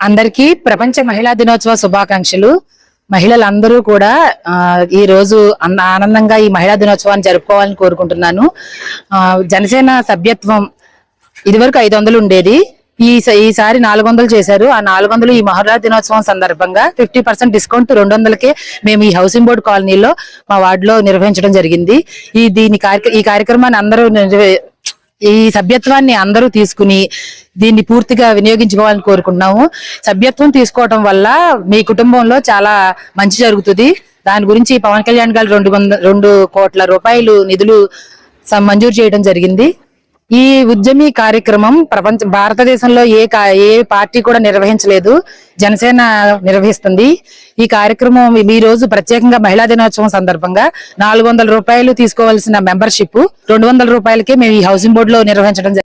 అందరికీ ప్రపంచ మహిళా దినోత్సవ శుభాకాంక్షలు. మహిళలందరూ కూడా ఈ రోజు ఆనందంగా ఈ మహిళా దినోత్సవాన్ని జరుపుకోవాలని కోరుకుంటున్నాను. జనసేన సభ్యత్వం ఇదివరకు 500 ఉండేది. ఈసారి 400 చేశారు. ఆ 400 ఈ మహిళా దినోత్సవం సందర్భంగా 50% డిస్కౌంట్ 200కే మేము ఈ హౌసింగ్ బోర్డు కాలనీలో మా వార్డులో నిర్వహించడం జరిగింది. ఈ కార్యక్రమాన్ని అందరూ ఈ సభ్యత్వాన్ని అందరూ తీసుకుని దీన్ని పూర్తిగా వినియోగించుకోవాలని కోరుకుంటున్నాము. సభ్యత్వం తీసుకోవటం వల్ల మీ కుటుంబంలో చాలా మంచి జరుగుతుంది. దాని గురించి పవన్ కళ్యాణ్ గారు 2 కోట్ల రూపాయలు నిధులు మంజూరు చేయడం జరిగింది. ఈ ఉద్యమీ కార్యక్రమం భారతదేశంలో ఏ పార్టీ కూడా నిర్వహించలేదు, జనసేన నిర్వహిస్తుంది. ఈ కార్యక్రమం ఈ రోజు ప్రత్యేకంగా మహిళా దినోత్సవం సందర్భంగా 400 రూపాయలు తీసుకోవాల్సిన మెంబర్షిప్ 200 రూపాయలకే మేము ఈ హౌసింగ్ బోర్డు లో నిర్వహించడం